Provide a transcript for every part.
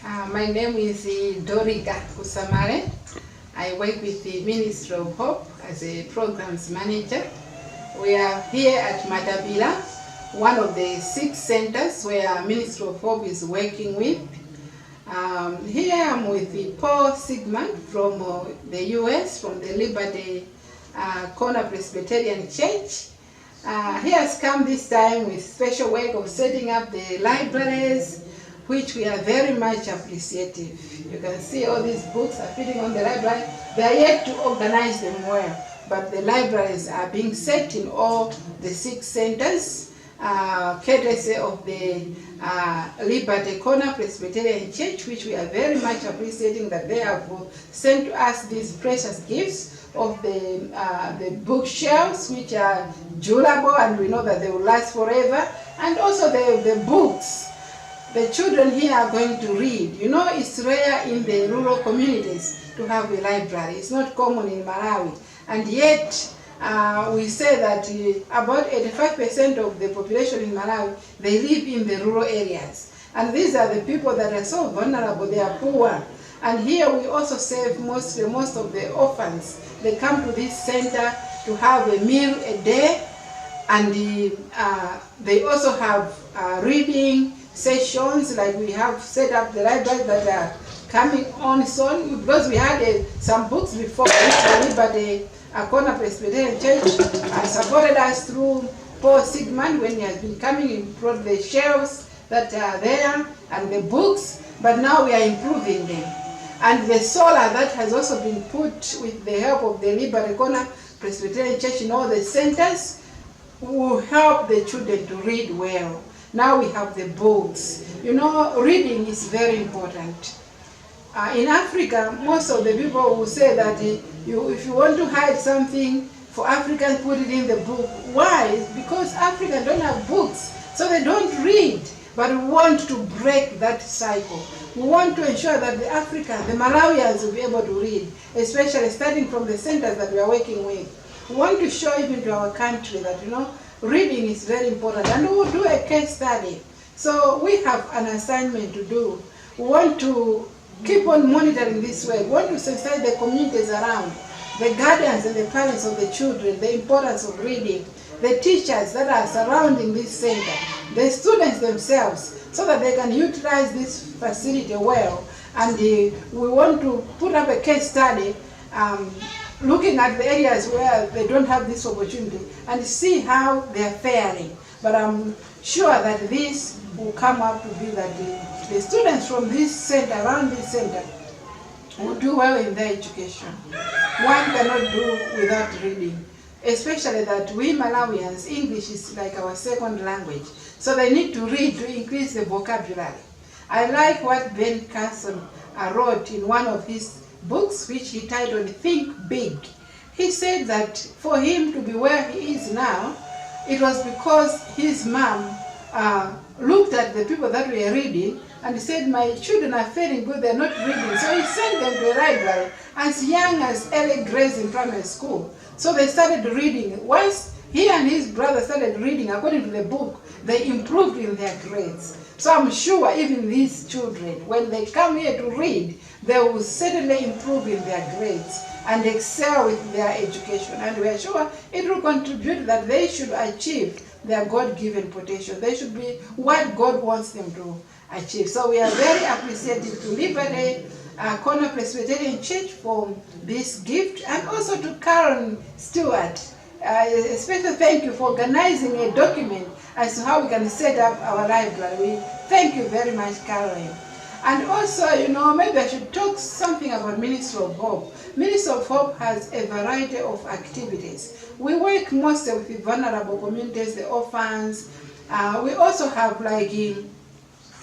My name is Doriga Kusamare. I work with the Ministry of Hope as a programs manager. We are here at Madabila, one of the 6 centers where Ministry of Hope is working with. Here I'm with the Paul Sigmund from the US, from the Liberty Corner Presbyterian Church. He has come this time with special work of setting up the libraries, which we are very much appreciative. You can see all these books are fitting on the library. They are yet to organize them well, but the libraries are being set in all the 6 centers, courtesy of the Liberty Corner Presbyterian Church, which we are very much appreciating that they have sent to us these precious gifts of the bookshelves, which are durable and we know that they will last forever, and also the books. The children here are going to read. You know, it's rare in the rural communities to have a library. It's not common in Malawi. And yet, we say that about 85% of the population in Malawi, they live in the rural areas. And these are the people that are so vulnerable, they are poor. And here we also serve most of the orphans. They come to this center to have a meal a day, and they also have reading sessions, like we have set up the library that are coming on soon, because we had some books before, but the Corner Presbyterian Church supported us through Paul Sigmund when he has been coming. He brought the shelves that are there and the books, but now we are improving them. And the solar that has also been put with the help of the Liberty Corner Presbyterian Church in all the centers will help the children to read well. Now we have the books. You know, reading is very important. In Africa, most of the people will say that if you want to hide something for Africans, put it in the book. Why? Because Africans don't have books, so they don't read. But we want to break that cycle. We want to ensure that the Africans, the Malawians, will be able to read, especially starting from the centers that we are working with. We want to show even to our country that, you know, reading is very important, and we will do a case study. So we have an assignment to do. We want to keep on monitoring this way. We want to sensitize the communities around, the guardians and the parents of the children, the importance of reading, the teachers that are surrounding this center, the students themselves, so that they can utilize this facility well. And we want to put up a case study looking at the areas where they don't have this opportunity and see how they are faring. But I'm sure that this will come up to be that the students from this center, around this center, will do well in their education. One cannot do without reading, especially that we Malawians, English is like our second language. So they need to read to increase the vocabulary. I like what Ben Carson wrote in one of his books, which he titled Think Big. He said that for him to be where he is now, it was because his mom looked at the people that were reading and said, my children are faring good, they're not reading. So he sent them to a library as young as early grades in primary school. So they started reading. Once he and his brother started reading according to the book, they improved in their grades. So I'm sure even these children, when they come here to read, they will certainly improve in their grades and excel with their education. And we are sure it will contribute that they should achieve their God-given potential. They should be what God wants them to achieve. So we are very appreciative to Liberty Corner Presbyterian Church for this gift, and also to Karen Stewart. A special thank you for organizing a document as to how we can set up our library. We thank you very much, Caroline. And also, you know, maybe I should talk something about Ministry of Hope. Ministry of Hope has a variety of activities. We work mostly with the vulnerable communities, the orphans. We also have, like,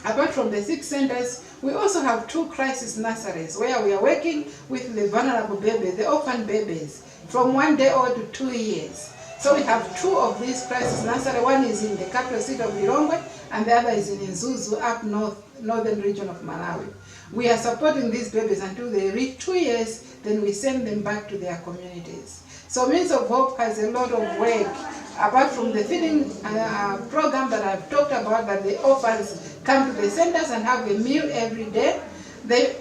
apart from the 6 centers, we also have 2 crisis nurseries where we are working with the vulnerable babies, the orphan babies, from 1 day old to 2 years. So we have 2 of these crisis nurseries. One is in the capital city of Lilongwe, and the other is in Nzuzu, up northern region of Malawi. We are supporting these babies until they reach 2 years, then we send them back to their communities. So Ministry of Hope has a lot of work apart from the feeding program that I've talked about, that the orphans come to the centers and have a meal every day.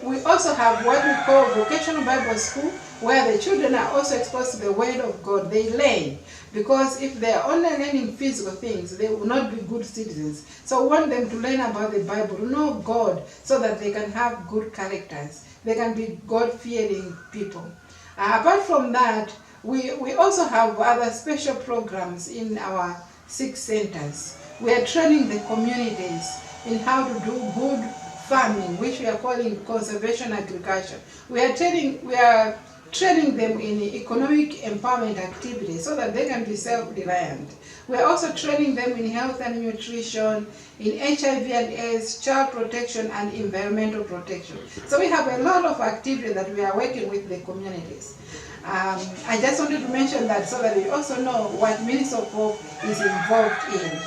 We also have what we call vocational Bible school, where the children are also exposed to the Word of God. They learn, because if they are only learning physical things, they will not be good citizens. So we want them to learn about the Bible, to know God, so that they can have good characters. They can be God-fearing people. Apart from that, we also have other special programs in our 6 centers. We are training the communities in how to do good farming, which we are calling conservation agriculture. We are training them in economic empowerment activities so that they can be self-reliant. We are also training them in health and nutrition, in HIV and AIDS, child protection, and environmental protection. So we have a lot of activities that we are working with the communities. I just wanted to mention that so that you also know what Ministry of Hope is involved in.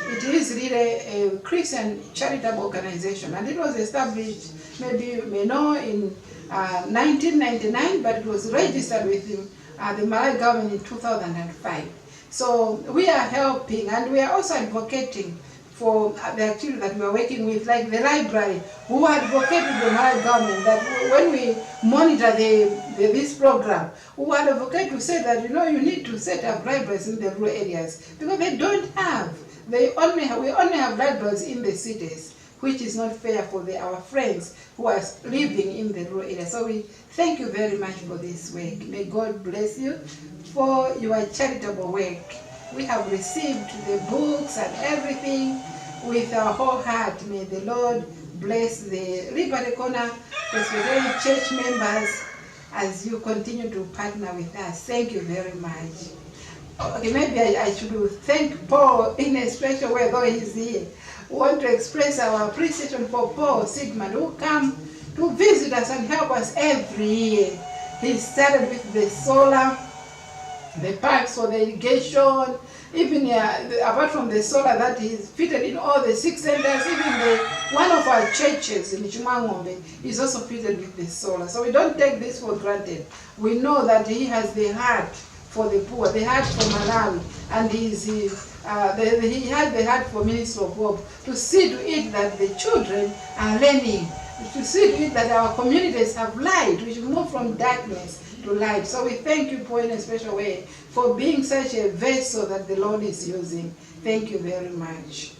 It is really a Christian charitable organization, and it was established, maybe you may know, in 1999, but it was registered with the Malawi government in 2005. So we are helping, and we are also advocating for the activity that we are working with, like the library, who advocate with the Malawi government that when we monitor this program, who advocate to say that, you need to set up libraries in the rural areas, because they don't have. We only have libraries in the cities, which is not fair for our friends who are living in the rural area. So we thank you very much for this work. May God bless you for your charitable work. We have received the books and everything with our whole heart. May the Lord bless the Liberty Corner Presbyterian Church members as you continue to partner with us. Thank you very much. Okay, maybe I should thank Paul in a special way, though he's here. We want to express our appreciation for Paul Sigmund, who come to visit us and help us every year. He started with the solar, the pipes for the irrigation, even apart from the solar that is fitted in all the 6 centers, even one of our churches in Chimangombe is also fitted with the solar. So we don't take this for granted. We know that he has the heart for the poor, the heart for Malawi, and he has the heart for Ministry of Hope, to see to it that the children are learning, to see to it that our communities have light, which move from darkness to light. So we thank you, Paul, in a special way for being such a vessel that the Lord is using. Thank you very much.